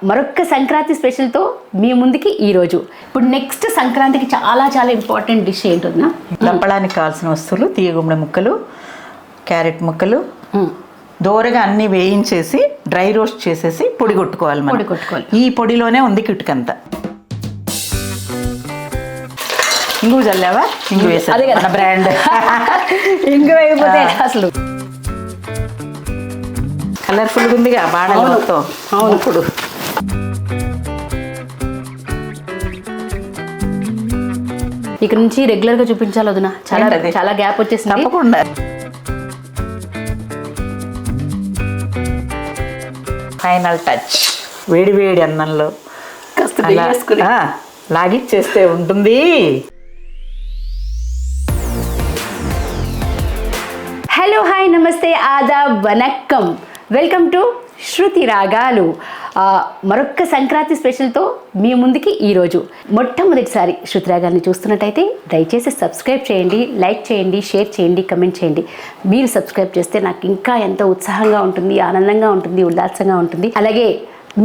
మరొక్క సంక్రాంతి స్పెషల్తో మీ ముందుకి ఈరోజు. ఇప్పుడు నెక్స్ట్ సంక్రాంతికి చాలా చాలా ఇంపార్టెంట్ డిష్ ఏంటన్నా? దప్పడానికి కావాల్సిన వస్తువులు తీయ గుమ్మడి ముక్కలు, క్యారెట్ ముక్కలు, దోరగా అన్ని వేయించేసి డ్రై రోస్ట్ చేసేసి పొడి కొట్టుకోవాలి. పొడి కొట్టుకోవాలి. ఈ పొడిలోనే ఉంది కిటుకంతా. ఇంగు చల్లావా? ఇంగు వేసారు మన బ్రాండ్. ఇంగు అయిపోతే అసలు కలర్ఫుల్గా ఉందిగా బాణలు మొత్తం. అవును. ఇప్పుడు ఇక్కడ నుంచి రెగ్యులర్ గా చూపించాలి వదినా. చాలా చాలా గ్యాప్ వచ్చేసింది. తప్పకుండా. ఫైనల్ టచ్ వేడి వేడి అన్నంలో లాగిచ్చేస్తే ఉంటుంది. హలో, హాయ్, నమస్తే, ఆదాబ్, వనక్కం. వెల్కమ్ టు శృతి రాగాలు. మరొక్క సంక్రాంతి స్పెషల్తో మీ ముందుకి ఈరోజు. మొట్టమొదటిసారి శృతి రాగాల్ని చూస్తున్నట్టయితే దయచేసి సబ్స్క్రైబ్ చేయండి, లైక్ చేయండి, షేర్ చేయండి, కమెంట్ చేయండి. మీరు సబ్స్క్రైబ్ చేస్తే నాకు ఇంకా ఎంతో ఉత్సాహంగా ఉంటుంది, ఆనందంగా ఉంటుంది, ఉల్లాసంగా ఉంటుంది. అలాగే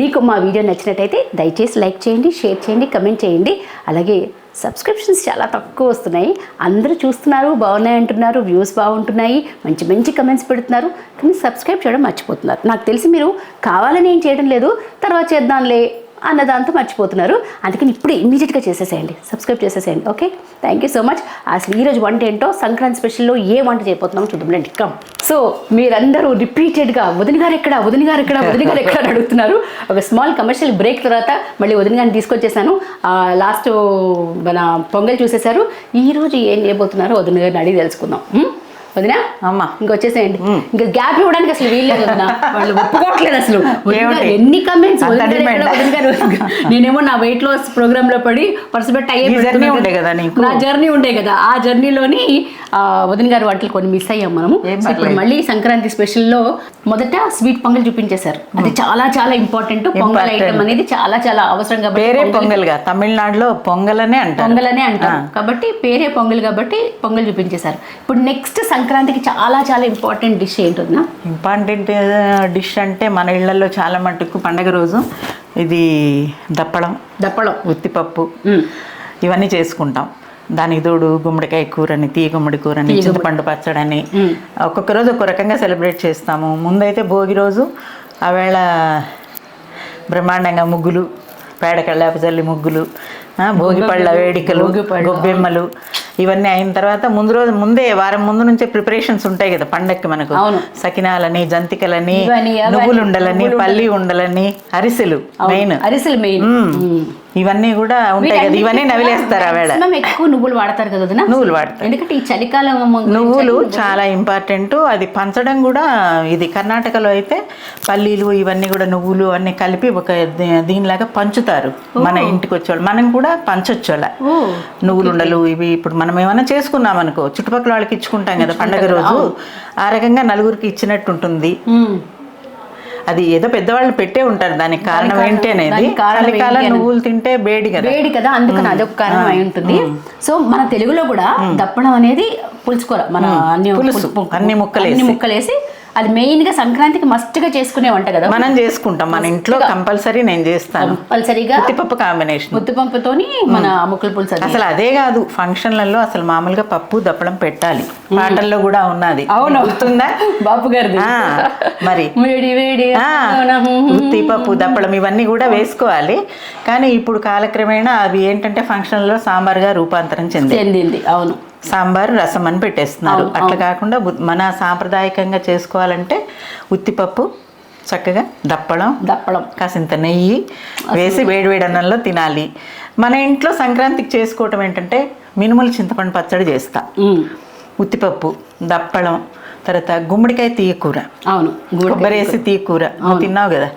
మీకు మా వీడియో నచ్చినట్టయితే దయచేసి లైక్ చేయండి, షేర్ చేయండి, కమెంట్ చేయండి. అలాగే సబ్స్క్రిప్షన్స్ చాలా తక్కువ వస్తున్నాయి. అందరూ చూస్తున్నారు, బాగున్నాయి అంటున్నారు, వ్యూస్ బాగుంటున్నాయి, మంచి మంచి కమెంట్స్ పెడుతున్నారు, కానీ సబ్స్క్రైబ్ చేయడం మర్చిపోతున్నారు. నాకు తెలిసి మీరు కావాలని ఏం చేయడం లేదు, తర్వాత చేద్దాంలే అన్నదాంతో మర్చిపోతున్నారు. అందుకని ఇప్పుడు ఇమీడియట్గా చేసేసేయండి, సబ్స్క్రైబ్ చేసేసేయండి. Okay, thank you so much. అసలు ఈరోజు వంట ఏంటో, సంక్రాంతి స్పెషల్లో ఏ వంట చేయబోతున్నామో చూద్దాం రండి. కమ్. సో మీరందరూ రిపీటెడ్గా వదిన గారు ఎక్కడ, వదిన గారు ఎక్కడ, వదిన గారు ఎక్కడ అని అడుగుతున్నారు. ఒక స్మాల్ కమర్షియల్ బ్రేక్ తర్వాత మళ్ళీ వదిన గారిని తీసుకొచ్చేసాను. లాస్ట్ మన పొంగల్ చూసేశారు. ఈరోజు ఏం చేయబోతున్నారో వదిన గారిని అడిగి తెలుసుకుందాం. వదినా అమ్మా ఇంకొచ్చేసేయండి. ఇంకా గ్యాప్ ఇవ్వడానికి అసలు వీల్లేదు వదినా, వాళ్ళు ఒప్పుకోవట్లేదు అసలు. ఎన్ని కమెంట్స్. నేనేమో నా వెయిట్ లాస్ ప్రోగ్రామ్ లో పడి పర్సుబెట్ అయ్యే నా జర్నీ ఉండే కదా, ఆ జర్నీలోని వదిన గారి వంటలు కొన్ని మిస్ అయ్యాం మనము. ఇప్పుడు మళ్ళీ సంక్రాంతి స్పెషల్లో మొదట స్వీట్ పొంగల్ చూపించేశారు. అది చాలా చాలా ఇంపార్టెంట్. పొంగల్ ఐటమ్ అనేది చాలా చాలా అవసరం కాబట్టి పేరే పొంగల్ గా తమిళనాడులో పొంగలనే అంటారు కాబట్టి పేరే పొంగల్ కాబట్టి పొంగల్ చూపించేశారు. ఇప్పుడు నెక్స్ట్ సంక్రాంతికి చాలా చాలా ఇంపార్టెంట్ డిష్ ఏంటన్నా? ఇంపార్టెంట్ డిష్ అంటే మన ఇళ్లలో చాలా మటుకు పండగ రోజు ఇది దప్పడం, ఉత్తిపప్పు ఇవన్నీ చేసుకుంటాం. దానికి తోడు గుమ్మడికాయ కూరని, తీయ గుమ్మడి కూరని, చింతపండు పచ్చడని ఒక్కొక్క రోజు ఒక్కొక్క రకంగా సెలబ్రేట్ చేస్తాము. ముందైతే భోగి రోజు ఆవేళ బ్రహ్మాండంగా ముగ్గులు, పేడకళ్ళాప చల్లి ముగ్గులు, భోగి పళ్ళ వేడికలు, గొబ్బెమ్మలు ఇవన్నీ అయిన తర్వాత ముందే వారం ముందు నుంచే ప్రిపరేషన్స్ ఉంటాయి కదా పండక్కి. మనకు సకినాలని, జంతికలని, నువ్వులు ఉండలని, పల్లి ఉండలని, అరిసెలు మెయిన్ ఇవన్నీ కూడా ఉంటాయి కదా. ఇవన్నీ నవిలేస్తారు ఆవేళ. ఎక్కువ నువ్వులు వాడతారు కదా, నువ్వులు వాడతారు. ఎందుకంటే ఈ చలికాలం నువ్వులు చాలా ఇంపార్టెంట్. అది పంచడం కూడా, ఇది కర్ణాటకలో అయితే పల్లీలు ఇవన్నీ కూడా నువ్వులు అన్ని కలిపి ఒక దీనిలాగా పంచుతారు మన ఇంటికి వచ్చేవాళ్ళు. మనం కూడా పంచొచ్చు అలా నువ్వులు ఉండలు ఇవి. ఇప్పుడు మనం ఏమైనా చేసుకున్నాం అనుకో, చుట్టుపక్కల వాళ్ళకి ఇచ్చుకుంటాం కదా పండగ రోజు, ఆ రకంగా నలుగురికి ఇచ్చినట్టు ఉంటుంది. అది ఏదో పెద్దవాళ్ళు పెట్టే ఉంటారు, దానికి కారణం ఏంటి అనేది. చలికాలం నువ్వులు తింటే వేడి కదా, అందుకని అదొక కారణం అయి ఉంటుంది. సో మన తెలుగులో కూడా దప్పడం అనేది పులుసుకోర, మన అన్ని ముక్కలేసి అది మెయిన్ గా సంక్రాంతికి మస్ట్ గా చేసుకునే వంట కదా. మనం చేసుకుంటాం మన ఇంట్లో కంపల్సరీ. నేను చేస్తాను కంపల్సరీగా ఉత్తిపప్పు కాంబినేషన్. ఉత్తిపప్పుతోని మన ముక్కల పులుసు. అసలు అదే కాదు, ఫంక్షన్లలో అసలు మామూలుగా పప్పు దప్పడం పెట్టాలి. పాటల్లో కూడా ఉన్నది. అవును, గుర్తుందా బాపు గారి? మరి ఉత్తిపప్పు దప్పడం ఇవన్నీ కూడా వేసుకోవాలి. కానీ ఇప్పుడు కాలక్రమేణా అవి ఏంటంటే ఫంక్షన్లలో సాంబార్గా రూపాంతరం చెందింది. అవును, సాంబార్, రసం అని పెట్టేస్తున్నారు. అట్లా కాకుండా మన సాంప్రదాయకంగా చేసుకోవాలంటే ఉత్తిపప్పు చక్కగా దప్పడం కాసింత నెయ్యి వేసి వేడివేడి అన్నంలో తినాలి. మన ఇంట్లో సంక్రాంతికి చేసుకోవటం ఏంటంటే మినుముల చింతపండు పచ్చడి చేస్తా, ఉత్తిపప్పు, దప్పడం, తర్వాత గుమ్మడికాయ తీయ కూర, కొబ్బరేసి తీయ కూర తిన్నావు కదా,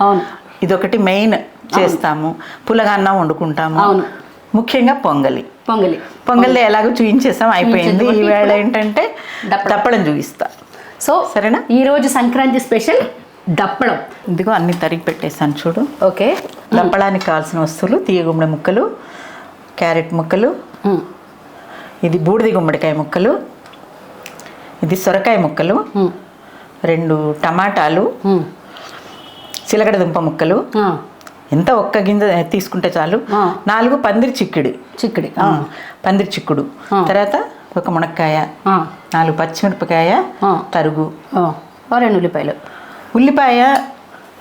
ఇదొకటి మెయిన్ చేస్తాము. పులగన్నం వండుకుంటాము. ముఖ్యంగా పొంగలి ఎలాగో చూపించేసాం, అయిపోయింది. ఈవేళ ఏంటంటే దప్పడం చూపిస్తా. సో సరేనా, ఈరోజు సంక్రాంతి స్పెషల్ దప్పడం. ఇదిగో అన్ని తరిగి పెట్టేసాను చూడు. ఓకే. దప్పడానికి కావాల్సిన వస్తువులు తీయ గుమ్మడి ముక్కలు, క్యారెట్ ముక్కలు, ఇది బూడిది గుమ్మడికాయ ముక్కలు, ఇది సొరకాయ ముక్కలు, 2 టమాటాలు, చిలకడ దుంప ముక్కలు, ఎంత ఒక్క గింజ తీసుకుంటే చాలు. 4 పందిరి చిక్కుడు, పందిరి చిక్కుడు, తర్వాత ఒక మునక్కాయ, 4 పచ్చిమిరపకాయ తరుగు, 2 ఉల్లిపాయలు. ఉల్లిపాయ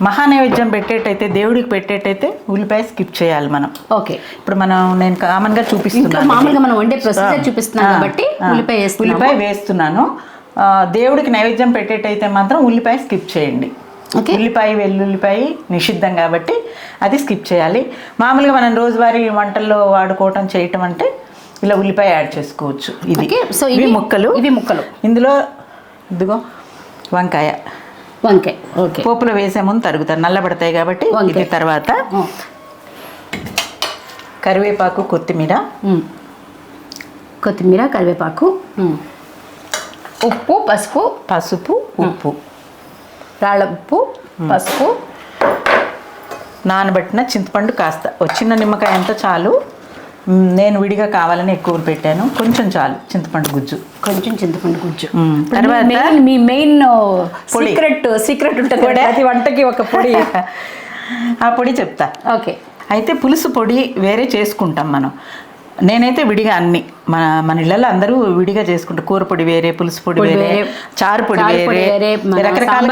మహానైవేద్యం పెట్టేటైతే, దేవుడికి పెట్టేటైతే ఉల్లిపాయ స్కిప్ చేయాలి మనం. ఓకే. ఇప్పుడు నేను కామన్గా చూపిస్తున్నాను, మామూలుగా మనం వండే ప్రొసీజర్ చూపిస్తున్నాం కాబట్టి ఉల్లిపాయ వేస్తున్నాను. దేవుడికి నైవేద్యం పెట్టేటైతే మాత్రం ఉల్లిపాయ స్కిప్ చేయండి. ఉల్లిపాయ వెల్లుల్లిపాయ నిషిద్ధం కాబట్టి అది స్కిప్ చేయాలి. మామూలుగా మనం రోజువారీ వంటల్లో వాడుకోవటం చేయటం అంటే ఇలా ఉల్లిపాయ యాడ్ చేసుకోవచ్చు. ఇవి ముక్కలు, ఇందులో ఇదిగో వంకాయ ఓకే. పోపులో వేసే ముందు తరుగుతారు, నల్లబడతాయి కాబట్టి. ఇది తర్వాత కరివేపాకు, కొత్తిమీర, కరివేపాకు, ఉప్పు, పసుపు, ఉప్పు, రాళ్ళ ఉప్పు, పసుపు, నానబెట్టిన చింతపండు కాస్త, చిన్న నిమ్మకాయ అంత చాలు. నేను విడిగా కావాలని ఎక్కువ పెట్టాను, కొంచెం చాలు చింతపండు గుజ్జు. తర్వాత మీ మెయిన్ సీక్రెట్ ఉంటుంది ప్రతి వంటకి ఒక పొడి. ఆ పొడి చెప్తా. ఓకే. అయితే పులుసు పొడి వేరే చేసుకుంటాం మనం. నేనైతే విడిగా అన్ని మన ఇళ్ళల్లో అందరూ విడిగా చేసుకుంటారు. కూర పొడి వేరే, పులుసు పొడి వేరే, చారు పొడి వేరే, రకరకాల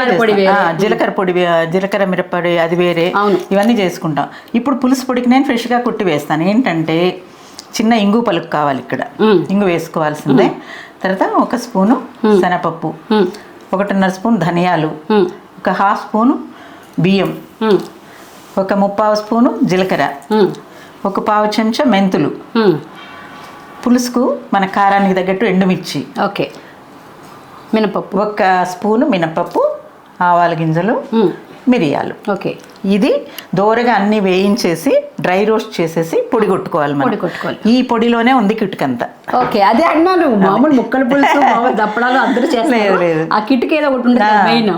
జీలకర్ర పొడి, జీలకర్ర మిరప్పొడి అది వేరే, ఇవన్నీ చేసుకుంటాం. ఇప్పుడు పులుసు పొడికి నేను ఫ్రెష్గా కొట్టి వేస్తాను. ఏంటంటే చిన్న ఇంగు పలుకు కావాలి, ఇక్కడ ఇంగు వేసుకోవాల్సిందే. తర్వాత 1 స్పూను శనగపప్పు, 1.5 స్పూన్ ధనియాలు, 1/2 స్పూను బియ్యం, 1/3 స్పూను జీలకర్ర, 1/4 చెంచా మెంతులు, పులుసుకు మన కారానికి తగ్గట్టు ఎండుమిర్చి, ఓకే, మినపప్పు, 1 స్పూను మినపప్పు, ఆవాల గింజలు, మిరియాలు. ఓకే. ఇది దోరగా అన్ని వేయించేసి డ్రై రోస్ట్ చేసేసి పొడి కొట్టుకోవాలి మనం. ఈ పొడిలోనే ఉంది కిటుకంతా. ఓకే, అదే అన్నాను. మామూలు ముక్కల పులుసు, మామూలు దప్పడాలు అందరూ చేస్తారు. లేదు, ఆ కిటుక ఏదో ఒకటి ఉంటుంది మెయిన్.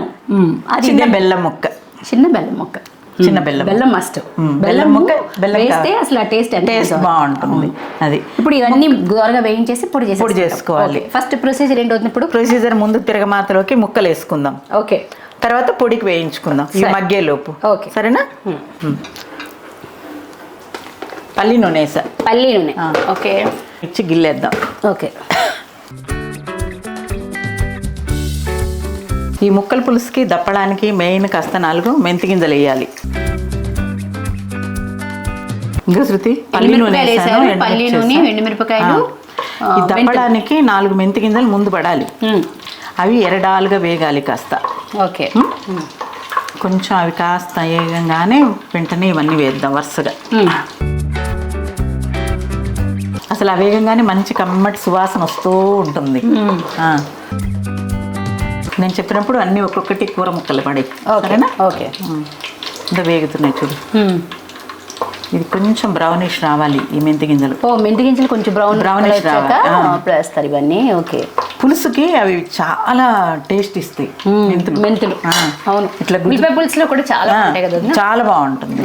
చిన్న బెల్లం ముక్క, చిన్న బెల్లం మస్ట్. బెల్లం ముక్క వేస్తే అసలు ఆ టేస్ట్ బాగుంటుంది. అది ఇప్పుడు ఇవన్నీ దోరగా వేయించేసి పొడి చేసుకోవాలి. ఫస్ట్ ప్రొసీజర్ ఏంటవుతుంది? ఇప్పుడు ప్రొసీజర్ ముందు తిరగమాతలోకి ముక్కలు వేసుకుందాం. ఓకే. తర్వాత పొడికి వేయించుకుందాం ఈ మగ్గేలోపు. ఓకే, సరేనా? పల్లి నూనె వేసా. ఓకే. ఇచ్చి గిల్లేద్దాం. ఓకే. ఈ ముక్కల పులుసుకి దప్పడానికి మెయిన్ కాస్త 4 మెంతి గింజలు వేయాలి. ఇంకా శృతి పల్లి నూనె, ఎండుమిరపకాయలు. ఈ దప్పడానికి 4 మెంతి గింజలు ముందు పడాలి. అవి ఎరడాలుగా వేగాలి కాస్త. ఓకే. కొంచెం అవి కాస్త వేగంగానే వెంటనే ఇవన్నీ వేద్దాం వరుసగా. అసలు ఆ వేగంగానే మంచి కమ్మటి సువాసన వస్తూ ఉంటుంది. నేను చెప్పినప్పుడు అన్నీ ఒక్కొక్కటి కూర ముక్కలు పడే. సరేనా? ఓకే. ఇంకా వేగుతున్నాయి చూడు. ఇది కొంచెం బ్రౌనిష్ రావాలి ఈ మెంతి గింజలు. మెంతి గింజలు కొంచెం బ్రౌనిష్ వేస్తారు ఇవన్నీ. ఓకే. పులుసుకి అవి చాలా టేస్ట్ ఇస్తాయి మెంతులు. అవును, ఇట్లా పులుసులో కూడా చాలా బాగుంటుంది.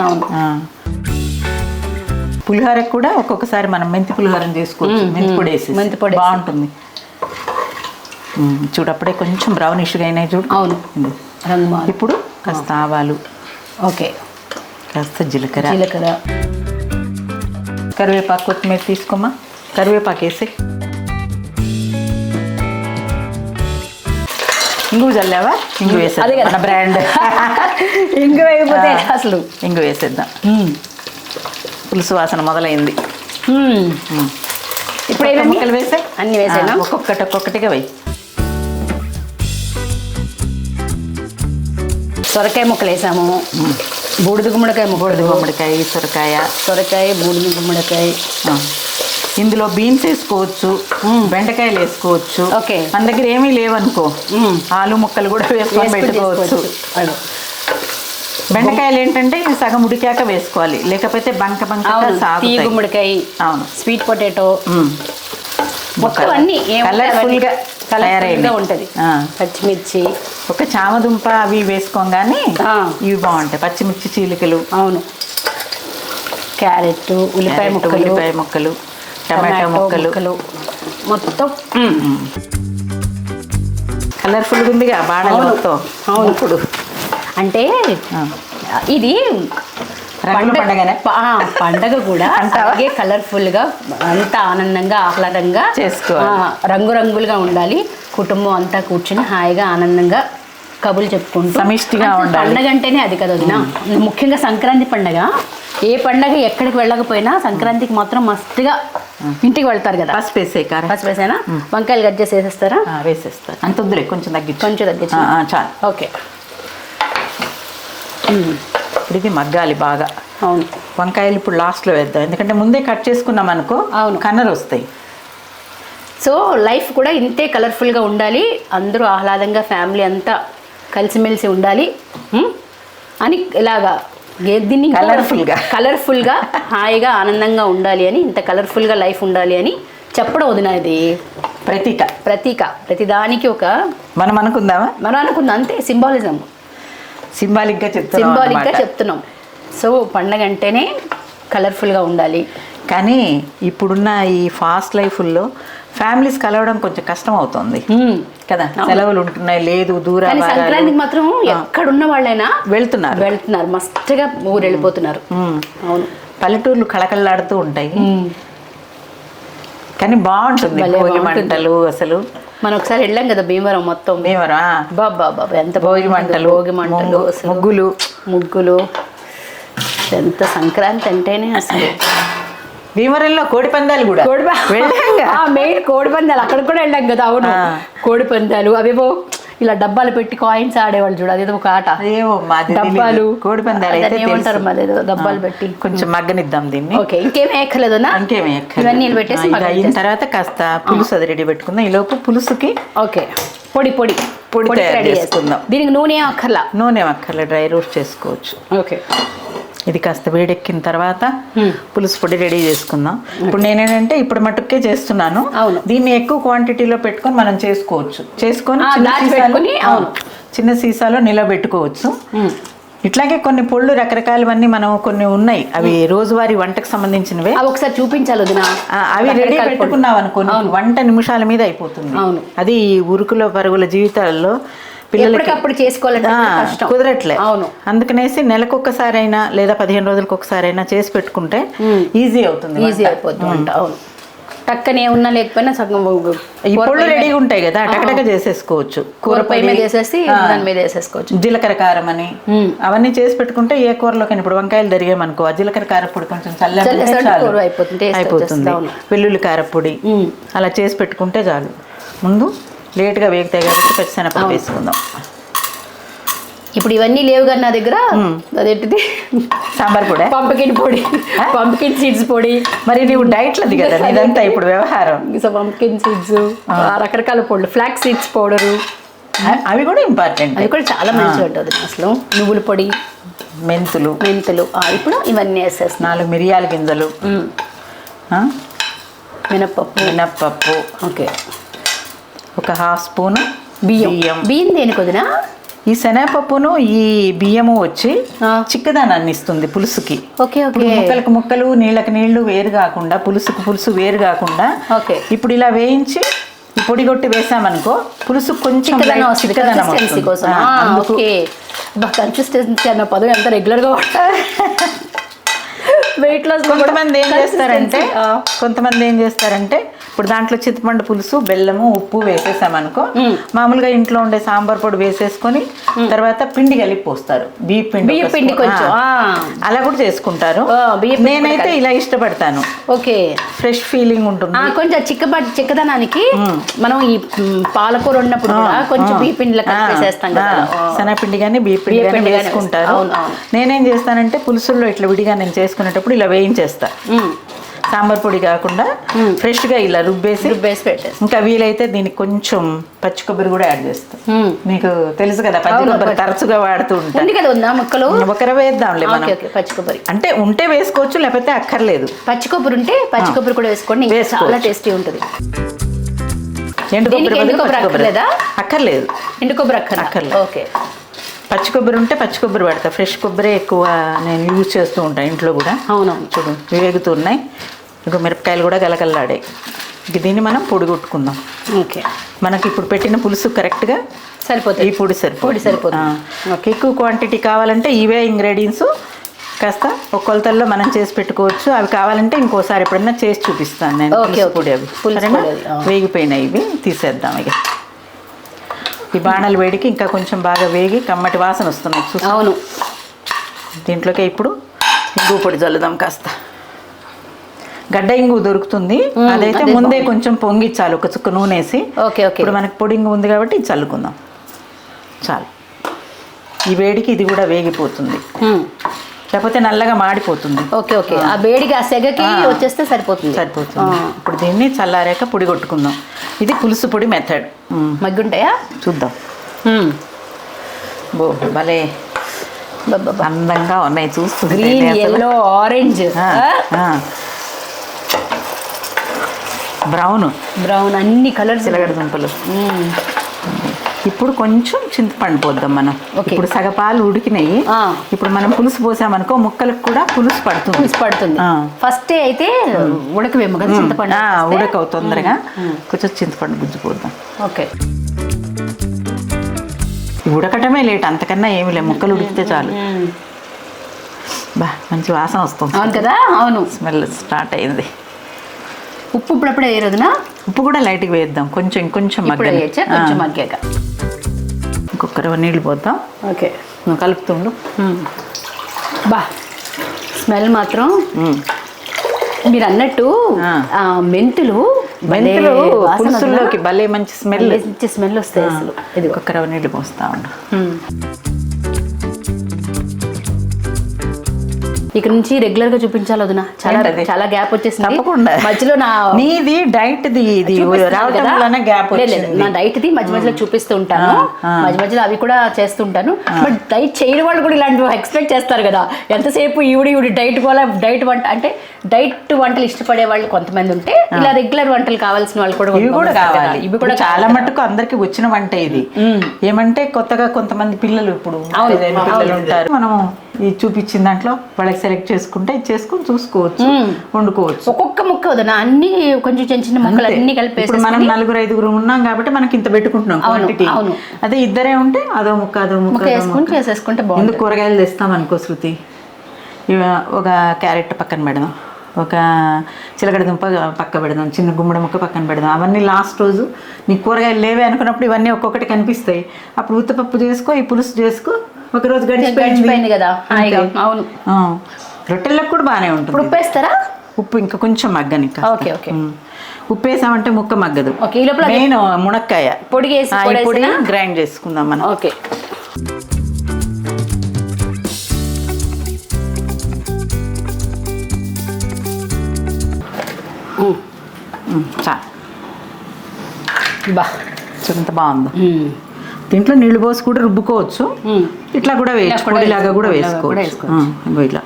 పులిహోరకు కూడా ఒక్కొక్కసారి మనం మెంతి పులిహోరం చేసుకోవచ్చు. మెంతి పొడి బాగుంటుంది. చూడప్పుడే కొంచెం బ్రౌనిష్గా అయినాయి చూడు. అవును. ఇప్పుడు కాస్త ఆవాలు, ఓకే, కాస్త జీలకర్ర, కరివేపాకు, కొత్తిమీర తీసుకోమా. కరివేపాకు వేసి ఇంగు చల్లావా? ఇంగు వేసేది మన బ్రాండ్. ఇంగు వేయకపోతే అసలు ఇంగు వేసేద్దాం. పులుసు వాసన మొదలైంది. ఇప్పుడు ముక్కలు వేసే అన్ని వేసాను. ఒక్కొక్కటిగా వేయి. సొరకాయ ముక్కలు వేసాము. బూడిద గుమ్మడికాయ, సొరకాయ, బూడిద గుమ్మడికాయ. ఇందులో బీన్స్ వేసుకోవచ్చు, బెండకాయలు వేసుకోవచ్చు. ఓకే. మన దగ్గర ఏమీ లేవనుకో ఆలు ముక్కలు కూడా వేసుకొని పెట్టుకోవచ్చు. బెండకాయలు ఏంటంటే సగం ఉడికాక వేసుకోవాలి, లేకపోతే బంక గుమ్మడికాయ, అవును, స్వీట్ పొటాటో, మొత్తం అన్ని కలర్ఫుల్గా తయారైగా ఉంటుంది. పచ్చిమిర్చి, ఒక చామదుంప అవి వేసుకోగానే ఇవి బాగుంటాయి. పచ్చిమిర్చి చీలికలు, అవును, క్యారెట్, ఉల్లిపాయ ముక్కలు, టమాటో ముక్కలు, మొత్తం కలర్ఫుల్గా ఉందిగా బాగా మొత్తం. అవును. ఇప్పుడు అంటే ఇది రంగుల పండగనే. పండగ కూడా అలాగే కలర్ఫుల్గా అంతా ఆనందంగా ఆహ్లాదంగా చేసుకోవాలి. రంగురంగులుగా ఉండాలి. కుటుంబం అంతా కూర్చుని హాయిగా ఆనందంగా కబుర్లు చెప్పుకుంటూ సమిష్టిగా ఉండాలి. పండగ అంటేనే అది కదా వదినా. ముఖ్యంగా సంక్రాంతి పండగ. ఏ పండగ ఎక్కడికి వెళ్ళకపోయినా సంక్రాంతికి మాత్రం మస్తుగా ఇంటికి వెళ్తారు కదా. పసుపు వేసే కారం. పసుపు వేసేనా? వంకాయలు కట్ చేసి వేసేస్తారా? వేసేస్తారు. అంత వద్దులే, కొంచెం తగ్గించు. కొంచెం తగ్గించు. చాలు. ఓకే. ఇప్పుడు ఇది మగ్గాలి బాగా. అవును. వంకాయలు ఇప్పుడు లాస్ట్లో వేద్దాం, ఎందుకంటే ముందే కట్ చేసుకున్నాం అనుకో అవును కలర్ వస్తాయి. సో లైఫ్ కూడా ఇంతే కలర్ఫుల్గా ఉండాలి, అందరూ ఆహ్లాదంగా ఫ్యామిలీ అంతా కలిసిమెలిసి ఉండాలి అని ఇలాగా దీన్ని కలర్ఫుల్గా హాయిగా ఆనందంగా ఉండాలి అని, ఇంత కలర్ఫుల్గా లైఫ్ ఉండాలి అని చెప్పడం వదినా. ఇది ప్రతీక. ప్రతిదానికి ఒక మనం అనుకుందాం అంతే. సింబాలిక్గా చెప్తున్నాం. సో పండగ అంటేనే కలర్ఫుల్గా ఉండాలి. కానీ ఇప్పుడున్న ఈ ఫాస్ట్ లైఫ్లో ఫ్యామిలీస్ కలవడం కొంచెం కష్టం అవుతుంది కదా. సెలవులు ఉంటున్నాయి, లేదు దూరం. సంక్రాంతికి మాత్రం ఎక్కడున్న వాళ్ళైనా వెళ్తున్నారు మస్తుగా ఊరు వెళ్ళిపోతున్నారు. అవును. పల్లెటూర్లు కళకళలాడుతూ ఉంటాయి, కానీ బాగుంటుంది భోగి మంటలు. అసలు మనం ఒకసారి వెళ్ళాం కదా భీమవరం. బాబా ఎంత భోగి మంటలు, ముగ్గులు ఎంత సంక్రాంతి అంటేనే అసలు. భీమవరంలో కోడి పందాలు కూడా మెయిన్ కోడి పందాలు అక్కడ కూడా వెళ్ళాం కదా. అవును, కోడి పందాలు అవేవో ఇలా డబ్బాలు పెట్టి కాయిన్స్ ఆడేవాళ్ళు చూడ, అదేదో ఒక ఆట. డబ్బాలు కోడి పందాలు ఏమంటారు మరి, డబ్బాలు పెట్టి కొంచెం మగ్గనిద్దాం దీన్ని. ఓకే, ఇంకేమీ ఎక్కర్లేదు. ఇవన్నీ పెట్టేసి అయిన తర్వాత కాస్త పులుసు అది రెడీ పెట్టుకుందాం. ఈ లోపు పులుసుకి ఓకే పొడి రెడీ చేసుకుందాం. దీనికి నూనె అక్కర్లే, డ్రై రోస్ట్ చేసుకోవచ్చు. ఓకే. ఇది కాస్త వేడెక్కిన తర్వాత పులుసు పొడి రెడీ చేసుకుందాం. ఇప్పుడు నేనేంటంటే ఇప్పుడు మటుకే చేస్తున్నాను. దీన్ని ఎక్కువ క్వాంటిటీలో పెట్టుకొని మనం చేసుకొని చిన్న సీసాలో నిలబెట్టుకోవచ్చు. ఇట్లాగే కొన్ని పొళ్ళు రకరకాలవన్నీ మనం కొన్ని ఉన్నాయి, అవి రోజువారీ వంటకు సంబంధించినవే. ఒకసారి చూపించాలి వదినా. అవి రెడీ పెట్టుకున్నాం అనుకో, వంట నిమిషాల మీద అయిపోతుంది. అది ఉరుకుల పరుగుల జీవితాల్లో పిల్లలకి చేసుకోవాలంటే కుదరట్లే. అవును. అందుకనేసి నెలకొకసారైనా లేదా 15 రోజులకు ఒకసారైనా చేసి పెట్టుకుంటే ఈజీ అయిపోతుంది. అవును. టక్కనే ఉన్నా లేకపోయినా సగం ఇప్పుడు రెడీగా ఉంటాయి కదా, టకటక చేసేసుకోవచ్చు. కూర పొయ్యి మీద వేసేసి దాని మీద వేసేసుకోవచ్చు. జీలకర్ర కారం అని అవన్నీ చేసి పెట్టుకుంటే ఏ కూరలోకి, ఇప్పుడు వంకాయలు తరిగామనుకో ఆ జీలకర్ర కారపొడి కొంచెం అయిపోతుంది. వెల్లుల్లి కారపొడి అలా చేసి పెట్టుకుంటే చాలు. ముందు లేట్గా వేగుతాయి కాబట్టి పచ్చిశనగపప్పు వేసుకుందాం. ఇప్పుడు ఇవన్నీ లేవు కానీ నా దగ్గర అదేంటిది సాంబార్ పొడి, పంప్కిన్ సీడ్స్ పొడి. మరి నువ్వు డైట్లది కదా ఇదంతా ఇప్పుడు వ్యవహారం. పంప్కిన్ సీడ్స్, రకరకాల పొడులు, ఫ్లాక్స్ సీడ్స్ పౌడరు, అవి కూడా ఇంపార్టెంట్. అవి కూడా చాలా మంచిగా ఉంటుంది అసలు. నువ్వుల పొడి, మెంతులు. ఇప్పుడు ఇవన్నీ వేసేస్తాను. 4 మిరియాల గింజలు, మినప్పప్పు. ఓకే. ఒక 1/2 స్పూను బియ్యం దేనికి వదినా? ఈ శనగపప్పును ఈ బియ్యము వచ్చి చిక్కదనాన్ని ఇస్తుంది పులుసుకి. ముక్కలు నీళ్ళకి నీళ్లు వేరు కాకుండా, పులుసు వేరు కాకుండా ఇప్పుడు ఇలా వేయించి పొడి కొట్టి వేసామనుకో పులుసు కొంచెం కన్సిస్టెన్సీ అన్న పదం ఎంత రెగ్యులర్గా వెయిట్ లాస్. కొంతమంది ఏం చేస్తారంటే ఇప్పుడు దాంట్లో చింతపండు పులుసు, బెల్లము, ఉప్పు వేసేసామనుకో మామూలుగా ఇంట్లో ఉండే సాంబార్ పొడి వేసేసుకొని తర్వాత పిండి కలిపి పోస్తారు. బియ్య పిండి కొంచెం అలా కూడా చేసుకుంటారు. నేనైతే ఇలా ఇష్టపడతాను. ఓకే. ఫ్రెష్ ఫీలింగ్ ఉంటుంది. కొంచెం చిక్కదనానికి మనం ఈ పాలకూర ఉన్నప్పుడు కొంచెం బియ్య పిండిలో కలిపేసేస్తాం కదా. శనగపిండి కానీ బియ్య పిండి కానీ వేసుకుంటారు. నేనేం చేస్తానంటే పులుసుల్లో ఇట్లా విడిగా నేను చేసుకునేటప్పుడు ఇలా వేయించేస్తా. సాంబార్ పొడి కాకుండా ఫ్రెష్గా ఇలా రుబ్బేసి పెట్టేసి, ఇంకా వీలైతే దీనికి కొంచెం పచ్చి కొబ్బరి కూడా యాడ్ చేస్తాం. మీకు తెలుసు కదా పచ్చి కొబ్బరి తరచుగా వాడుతూ ఉంటాం. ఒకరు వేద్దాంలే మనం. పచ్చి కొబ్బరి అంటే ఉంటే వేసుకోవచ్చు, లేకపోతే అక్కర్లేదు. పచ్చి కొబ్బరి ఉంటే పచ్చి కొబ్బరి కూడా వేసుకోండి, చాలా టేస్టీ ఉంటుంది. ఎండు కొబ్బరి అక్కర్లేదు. ఎండు కొబ్బరి అక్కర్లేదు. ఓకే. పచ్చి కొబ్బరి ఉంటే పచ్చి కొబ్బరి పడతా. ఫ్రెష్ కొబ్బరి ఎక్కువ నేను యూజ్ చేస్తూ ఉంటాను ఇంట్లో కూడా. అవునవును. చూడు వేగుతున్నాయి. ఇంకో మిరపకాయలు కూడా గలగల్లాడాయి. దీన్ని మనం పొడి కొట్టుకుందాం. ఓకే. మనకి ఇప్పుడు పెట్టిన పులుసు కరెక్ట్గా సరిపోతుంది. ఈ పొడి సరిపోతుంది. ఎక్కువ క్వాంటిటీ కావాలంటే ఇవే ఇంగ్రీడియంట్స్ కాస్త ఒక కొలతల్లో మనం చేసి పెట్టుకోవచ్చు. అవి కావాలంటే ఇంకోసారి ఎప్పుడైనా చేసి చూపిస్తాను నేను. Okay, okay. పొడి అవి పులుసు సరేనా? పొడి, ఆ. వేగిపోయినాయి ఇవి తీసేద్దాం. ఇక ఈ బాణాలు వేడికి ఇంకా కొంచెం బాగా వేగి కమ్మటి వాసన వస్తున్నాయి చూసి. అవును. దీంట్లోకి ఇప్పుడు ఇంగు పొడి చల్లుదాం కాస్త. గడ్డ ఇంగు దొరుకుతుంది, అదైతే అదే ముందే కొంచెం పొంగిచ్చాలి ఒక చుక్క నూనె వేసి. Okay, okay. ఇప్పుడు మనకి పొడి ఇంగు ఉంది కాబట్టి ఇది చల్లుకుందాం. చాలు, ఈ వేడికి ఇది కూడా వేగిపోతుంది, లేకపోతే నల్లగా మాడిపోతుంది. Okay, okay. ఆ వేడికి ఆ సెగకి వచ్చేస్తే సరిపోతుంది. సరిపోతుంది. ఇప్పుడు దీన్ని చల్లారాక పొడి కొట్టుకుందాం. ఇది పులుసు పొడి మెథడ్. మగ్గుంటాయా చూద్దాం. బో భలే అందంగా ఉన్నాయి చూస్తుంది. గ్రీన్, ఎల్లో, ఆరెంజ్, బ్రౌన్ అన్ని కలర్స్. చిలగడ దుంపలు. ఇప్పుడు కొంచెం చింతపండు పోద్దాం మనం. ఇప్పుడు సగపాలు ఉడికినాయి. ఇప్పుడు మనం పులుసు పోసామనుకో ముక్కలకు కూడా పులుసు పడుతుంది. ఫస్ట్ అయితే ఉడకవేమో కదా చింతపండు. ఉడకవు తొందరగా. కొంచెం చింతపండు గుజ్జు పోద్దాం. ఓకే. ఉడకటమే లేట్, అంతకన్నా ఏమి లేదు. ముక్కలు ఉడికితే చాలు. బా మంచి వాసన వస్తుంది. అవును కదా. అవును, స్మెల్ స్టార్ట్ అయింది. ఉప్పు ఇప్పుడప్పుడే వేయరదునా? ఉప్పు కూడా లైట్గా వేద్దాం, కొంచెం కొంచెం కొంచెం మగ్గాక. ఇంకొక నీళ్ళు పోద్దాం. ఓకే, నువ్వు కలుపుతుండు. బా స్మెల్ మాత్రం మీరు అన్నట్టు మెంతులు పులుసుల్లోకి భలే మంచి స్మెల్ వస్తాయి అసలు. ఇది ఒక రవ్వ నీళ్ళు పోస్తా ఉండు. ఇక్కడ నుంచి రెగ్యులర్ గా చూపించాలి వదినా. చాలా గ్యాప్ వచ్చేసింది. తప్పకుండా. మధ్యలో నీది డైట్ ది ఇది గ్యాప్. నా డైట్ ది మధ్య మధ్యలో చూపిస్తూ ఉంటాను. మధ్య మధ్యలో అవి కూడా చేస్తుంటాను. బట్ డైట్ చేయని వాళ్ళు కూడా ఇలాంటివి ఎక్స్పెక్ట్ చేస్తారు కదా. ఎంతసేపు ఈవిడి డైట్ వంట అంటే డైట్ వంటలు ఇష్టపడే వాళ్ళు కొంతమంది ఉంటే, ఇలా రెగ్యులర్ వంటలు కావాల్సిన వాళ్ళు కూడా ఇవి కూడా కావాలి. ఇవి కూడా చాలా మటుకు అందరికి వచ్చిన వంట ఇది. ఏమంటే కొత్తగా కొంతమంది పిల్లలు ఇప్పుడు పిల్లలు ఉంటారు. మనం ఇది చూపించిన దాంట్లో వాళ్ళకి సెలెక్ట్ చేసుకుంటే చేసుకుని చూసుకోవచ్చు, వండుకోవచ్చు. ఒక్కొక్క ముక్క వదన అన్ని కొంచెం చిన్న చిన్న ముక్కలు అన్ని కలిపి. ఇప్పుడు మనం 4-5 ఉన్నాం కాబట్టి మనకి ఇంత పెట్టుకుంటున్నాం క్వాంటిటీ. అదే ఇద్దరే ఉంటే అదో ముక్క చేసేసుకుంటే బాగుంది. కూరగాయలు తెస్తాం అనుకో శృతి, ఒక క్యారెట్ పక్కన పెడదాం, ఒక చిలకడ దుంప పక్క పెడదాం, చిన్న గుమ్మడి ముక్క పక్కన పెడదాం. అవన్నీ లాస్ట్ రోజు నీకు కూరగాయలు లేవే అనుకున్నప్పుడు ఇవన్నీ ఒక్కొక్కటి కనిపిస్తాయి. అప్పుడు ఉత్తపప్పు చేసుకో, ఈ పులుసు చేసుకో, ఒక రోజు గడిచిపోయింది కదా. అవును, రొట్టెలకు కూడా బాగానే ఉంటుంది. ఉప్పు వేస్తారా? ఉప్పు ఇంకా కొంచెం మగ్గని. Okay, okay. ఉప్పు వేసామంటే ముక్క మగ్గదు. మెయిన్ మునక్కాయ పొడి గ్రైండ్ చేసుకుందాం మనం. ఓకే. బా ఎంత బాగుందో. దీంట్లో నీళ్ళు పోసి కూడా రుబ్బుకోవచ్చు, ఇట్లా కూడా వేయచ్చు, పొడిలాగా కూడా వేసుకోవచ్చు. ఇలా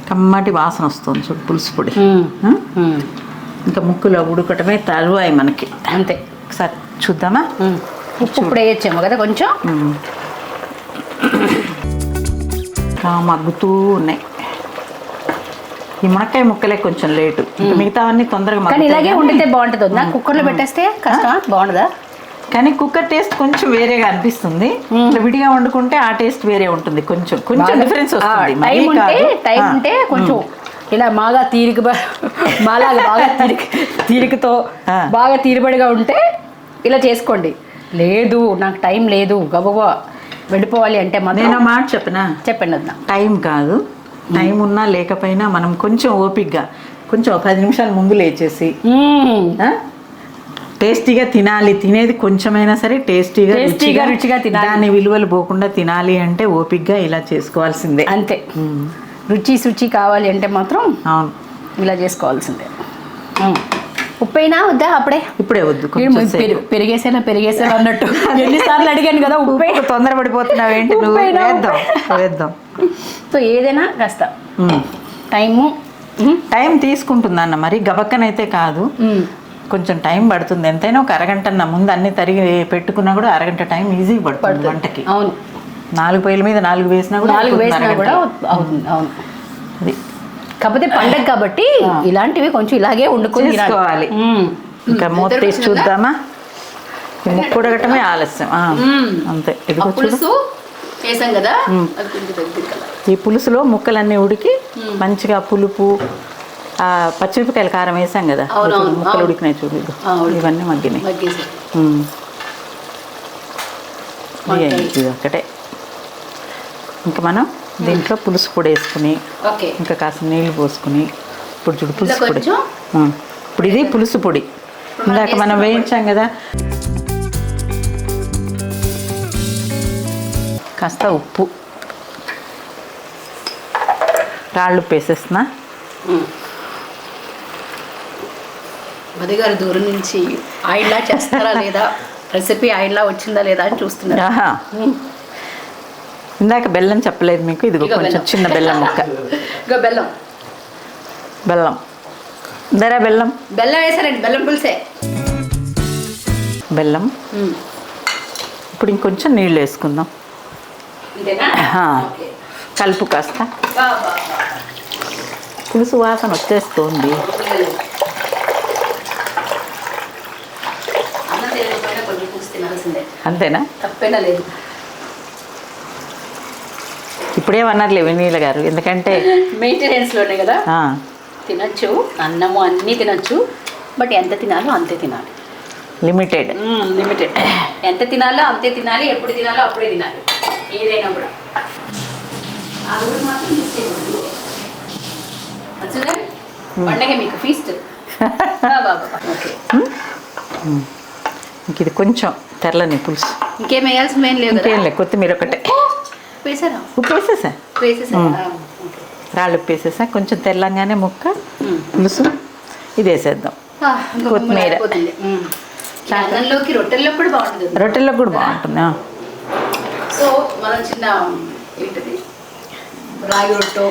కమ్మటి వాసన వస్తుంది చూడు పులుసు పొడి. ఇంకా ముక్కులో ఉడకటమే తరువాయి మనకి. అంతే. ఒకసారి చూద్దామా? ఉప్పు ఇప్పుడు వేయచ్చేమో కదా కొంచెం. మగ్గుతూ ఉన్నాయి. ఈ మునక్కాయ ముక్కలే కొంచెం లేటు, మిగతావన్నీ తొందరగా. కానీ ఇలాగే వండితే బాగుంటుంది. నాకు కుక్కర్లో పెట్టేస్తే కష్టమా? బాగుండదా? కానీ కుక్కర్ టేస్ట్ కొంచెం వేరేగా అనిపిస్తుంది. విడిగా వండుకుంటే ఆ టేస్ట్ వేరే ఉంటుంది. కొంచెం కొంచెం డిఫరెన్స్ వస్తుంది. టైం ఉంటే కొంచెం ఇలా బాగా తీరికతో బాగా తీరుబడిగా ఉంటే ఇలా చేసుకోండి. లేదు నాకు టైం లేదు, గబగబా వెళ్ళిపోవాలి అంటే నేను మాట చెప్పండి వద్దా. టైం కాదు, టైం ఉన్నా లేకపోయినా మనం కొంచెం ఓపిక్గా కొంచెం 10 నిమిషాల ముందు లేచేసి టేస్టీగా తినాలి. తినేది కొంచెమైనా సరే టేస్టీగా రుచిగా తినాలి. దాని విలువలు పోకుండా తినాలి అంటే ఓపిక్గా ఇలా చేసుకోవాల్సిందే. అంతే. రుచి కావాలి అంటే మాత్రం అవును ఇలా చేసుకోవాల్సిందే. ఉప్పైనా వద్దా? ఇప్పుడే వద్దు. పెరిగేసేనా అన్నట్టు ఎన్నిసార్లు అడిగాను కదా. ఉప్పు తొందరపడిపోతున్నావు ఏంటి? వేద్దాం. సో ఏదైనా కాస్త టైం తీసుకుంటుందన్న, మరి గబక్కనైతే కాదు. కొంచెం టైం పడుతుంది. ఎంతైనా ఒక అరగంట ముందు అన్ని తరిగి పెట్టుకున్నా కూడా అరగంట టైం ఈజీగా పడుతుంది వంటకి. అవును. 4 పొయ్యిల మీద 4 వేసినా కూడా అవుతుంది. అవును. అది కాకపోతే పండగ కాబట్టి ఇలాంటివి కొంచెం ఇలాగే వండుకోవాలి. ఇంకా మూత తీసి చూద్దామా? ముక్కు ఉడకటమే ఆలస్యం. అంతే. వేసాం కదా అది కొంచెం దగ్గర కదా. ఈ పులుసులో ముక్కలన్నీ ఉడికి మంచిగా పులుపు పచ్చిమిరపకాయల కారం వేసాం కదా, ముక్కలు ఉడికినాయి చూడు, ఇవన్నీ మగ్గినాయి. ఇది ఒకటే. ఇంకా మనం దీంట్లో పులుసు పొడి వేసుకుని ఇంకా కాస్త నీళ్ళు పోసుకుని ఇప్పుడు చూడు పులుసు పొడి. ఇప్పుడు ఇది పులుసు పొడి ఇందాక మనం వేయించాం కదా. కాస్త ఉప్పు, రాళ్ళు ఉప్పు వేసేస్తున్నా. మది గారు దూరం నుంచి ఆయిల్లా చేస్తారా లేదా, రెసిపీ ఆయిల్లా వచ్చిందా లేదా అని చూస్తున్నారు. ఇందాక బెల్లం చెప్పలేదు మీకు, ఇది కొంచెం చిన్న బెల్లం ముక్క. ఇగో బెల్లం బెల్లం ధర బెల్లం బెల్లం వేసారండి, బెల్లం పులుసే. బెల్లం. ఇప్పుడు ఇంకొంచెం నీళ్ళు వేసుకుందాం. కలుపు కాస్త. పులుసు వాసన వచ్చేస్తుంది. అంతేనా? తప్పేనా లేదు. ఇప్పుడేమన్నారులే వినీల గారు, ఎందుకంటే మెయింటెనెన్స్లోనే కదా. తినచ్చు, అన్నము అన్నీ తినచ్చు, బట్ ఎంత తినాలో అంతే తినాలి. లిమిటెడ్. ఎంత తినాలో అంతే తినాలి, ఎప్పుడు తినాలో అప్పుడే తినాలి, ఏదైనా కూడా. పండగ మీకు ఫీస్ట్. ఇంక ఇది కొంచెం తెల్లని పులుసు. ఇంకేం వేయాల్సిన ఏం లేదు. ఇంకేం లేదు, కొత్తిమీర ఒకటే వేసారా? ఉప్పు వేసేసా. రాళ్ళు ఉప్పు వేసేసా. కొంచెం తెల్లంగానే ముక్క పులుసు ఇది వేసేద్దాం. కొత్తిమీర. అన్నంలోకి రొట్టెల్లో కూడా బాగుంటుంది. రొట్టెల్లో కూడా బాగుంటుంది. సో మనం చిన్న ఏంటది రాగి రొట్టె,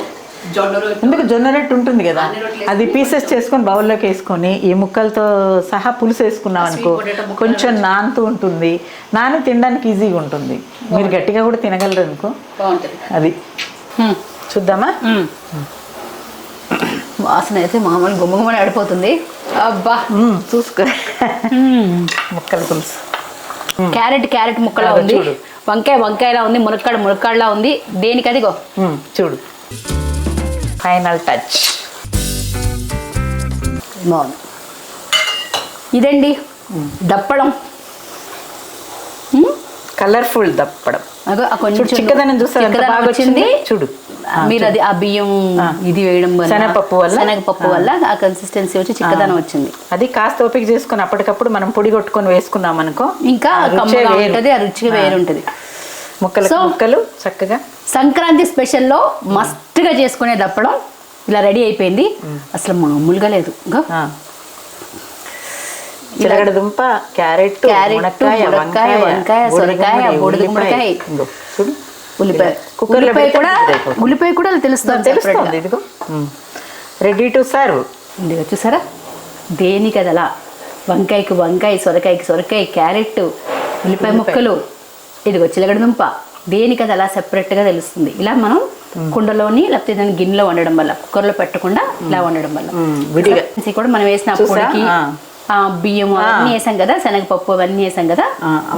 జొన్న రొట్టె, ఎందుకు జొన్న రొట్టె ఉంటుంది కదా, అది పీసెస్ చేసుకొని బౌల్లోకి వేసుకొని ఈ ముక్కలతో సహా పులుసు వేసుకున్నాం అనుకో, కొంచెం నానుతూ ఉంటుంది. నాని తినడానికి ఈజీగా ఉంటుంది. మీరు గట్టిగా కూడా తినగలరు అనుకో, బాగుంటుంది. అది చూద్దామా? వాసన అయితే మామూలు గుమ్మగుమ్మని ఆడిపోతుంది. అబ్బా చూసుకో. ముక్కల పులుసు. క్యారెట్ ముక్కలా ఉంది, వంకాయలా ఉంది, మునక్కాడలా ఉంది. దేనికి అదిగో చూడు, ఫైనల్ టచ్. బాగుంది. ఇదండి దప్పడం, కలర్ఫుల్ దప్పడం. కొంచెం చిక్కదనం చూస్తుంది చూడు. మీరు అది ఆ బియ్యం ఇది వేయడం వల్ల, శనగపప్పు వల్ల ఆ కన్సిస్టెన్సీ వచ్చి చిక్కదనం వచ్చింది. అది కాస్త ఓపిక చేసుకుని అప్పటికప్పుడు మనం పొడి కొట్టుకొని వేసుకున్నాం అనుకో, ఇంకా కమ్మగా ఉంటుంది, ఆ రుచిగా వేరుంటుంది. ముక్కలు చక్కగా సంక్రాంతి స్పెషల్లో మస్తుగా చేసుకునే దప్పడం ఇలా రెడీ అయిపోయింది. అసలు మామూలుగా లేదు. చిలగడదుంప, క్యారెట్, వంకాయ, సొరకాయ, బూడిద గుమ్మడికాయ, ఉల్లిపాయ కూడా తెలుస్తుంది. ఇదిగో రెడీ టు సర్వ్. ఇదిగో చూసారా, దేనికి అదలా వంకాయకి వంకాయ, సొరకాయకి సొరకాయ, క్యారెట్, ఉల్లిపాయ ముక్కలు, ఇదిగో చిలగడదుంప, దేనికి అది అలా సెపరేట్గా తెలుస్తుంది. ఇలా మనం కుండలోని లేకపోతే దాన్ని గిన్నెలో వండడం వల్ల, కుక్కర్లో పెట్టకుండా ఇలా వండడం వల్ల కూడా మనం వేసిన పొడికి బియ్యం అవన్నీ వేసాం కదా, శనగపప్పు అవన్నీ వేసాం కదా,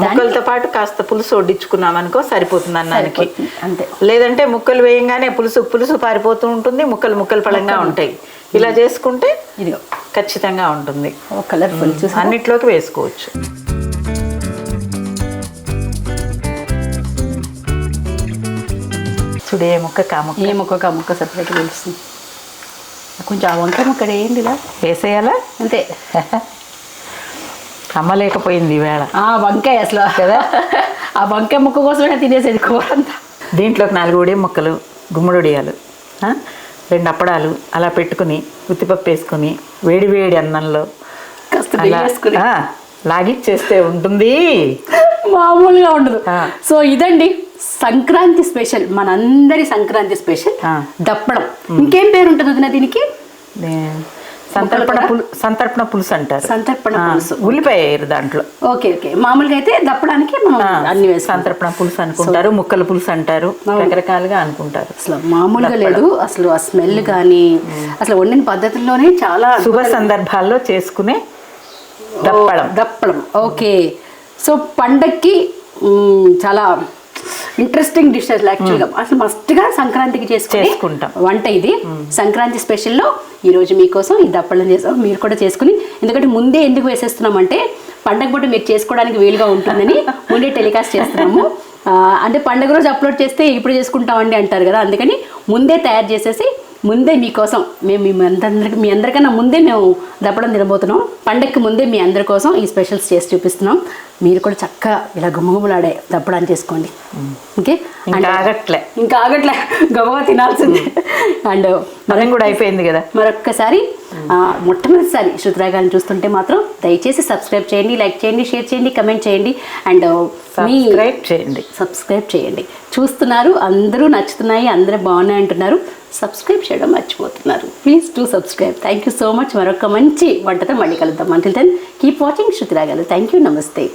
ముక్కలతో పాటు కాస్త పులుసు వడ్డించుకున్నాం అనుకో సరిపోతుంది అన్నానికి. అంతే. లేదంటే ముక్కలు వేయంగానే పులుసు పారిపోతూ ఉంటుంది, ముక్కలు పళంగా ఉంటాయి. ఇలా చేసుకుంటే ఇదిగో ఖచ్చితంగా ఉంటుంది. కలర్ఫుల్ అన్నిట్లోకి వేసుకోవచ్చు. చూడు, ఏ ముక్క కా ముక్క సపరేట్గా తెలుస్తుంది. కొంచెం ఆ వంకాయ ముక్క వేయండి, ఇలా వేసేయాలా అంతే. అమ్మలేకపోయింది ఈవేళ వంకాయ అసలు కదా. ఆ వంకాయ ముక్క కోసమే తినేసేది కూర అంతా. దీంట్లోకి 4 ఉడియం ముక్కలు, గుమ్మడి ఉడియాలు, 2 అప్పడాలు అలా పెట్టుకుని ఉత్తిపప్పు వేసుకుని వేడి అన్నంలో లాగిచ్చేస్తే ఉంటుంది, మామూలుగా ఉండదు. సో ఇదండి సంక్రాంతి స్పెషల్, మనందరి సంక్రాంతి స్పెషల్ దప్పడం. ఇంకేం పేరు ఉంటుంది దీనికి? సంతర్పణ పులుసు అంటారు. సంతర్పణ పులుసు. ఉల్లిపాయ వేయరు దాంట్లో. ఓకే. మామూలుగా అయితే దప్పడానికి అన్ని వేసి సంతర్పణ పులుసు అనుకుంటారు, ముక్కల పులుసు అంటారు, రకరకాలుగా అనుకుంటారు. అసలు మామూలుగా లేదు. అసలు ఆ స్మెల్ కానీ అసలు వండిన పద్ధతుల్లోనే చాలా శుభ సందర్భాల్లో చేసుకునే దప్పడం. ఓకే. సో పండక్కి చాలా ఇంట్రెస్టింగ్ డిష్ అసలు యాక్చువల్గా అసలు మస్ట్గా సంక్రాంతికి చేసుకుంటాం వంట ఇది. సంక్రాంతి స్పెషల్లో ఈరోజు మీకోసం ఈ దప్పడం చేసాం, మీరు కూడా చేసుకుని. ఎందుకంటే ముందే ఎందుకు వేసేస్తున్నామంటే పండగ పూట మీరు చేసుకోవడానికి వీలుగా ఉంటుందని ముందే టెలికాస్ట్ చేస్తున్నాము. అంటే పండగ రోజు అప్లోడ్ చేస్తే ఇప్పుడు చేసుకుంటామండి అంటారు కదా, అందుకని ముందే తయారు చేసేసి ముందే మీకోసం మేము మీ అందరికన్నా ముందే మేము దప్పడం తినబోతున్నాం. పండగకి ముందే మీ అందరి కోసం ఈ స్పెషల్స్ చేసి చూపిస్తున్నాం. మీరు కూడా చక్కగా ఇలా గుమ్మగుమ్మలాడే దప్పడాన్ని చేసుకోండి. ఓకే, ఇంకా ఆగట్లే గబగబా తినాల్సిందే. అండ్ మనం కూడా అయిపోయింది కదా. మరొక్కసారి మొట్టమొదటిసారి శృతిరాగాన్ని చూస్తుంటే మాత్రం దయచేసి సబ్స్క్రైబ్ చేయండి, లైక్ చేయండి, షేర్ చేయండి, కమెంట్ చేయండి. అండ్ సబ్స్క్రైబ్ చేయండి. చూస్తున్నారు, అందరూ నచ్చుతున్నాయి, అందరూ బాగున్నాయి అంటున్నారు, సబ్స్క్రైబ్ చేయడం మర్చిపోతున్నారు. Please do subscribe. Thank you so much. మరొక మంచి వంటతో మళ్ళీ కలుద్దాం. Until then keep watching Shrutiragalu. Thank you, నమస్తే.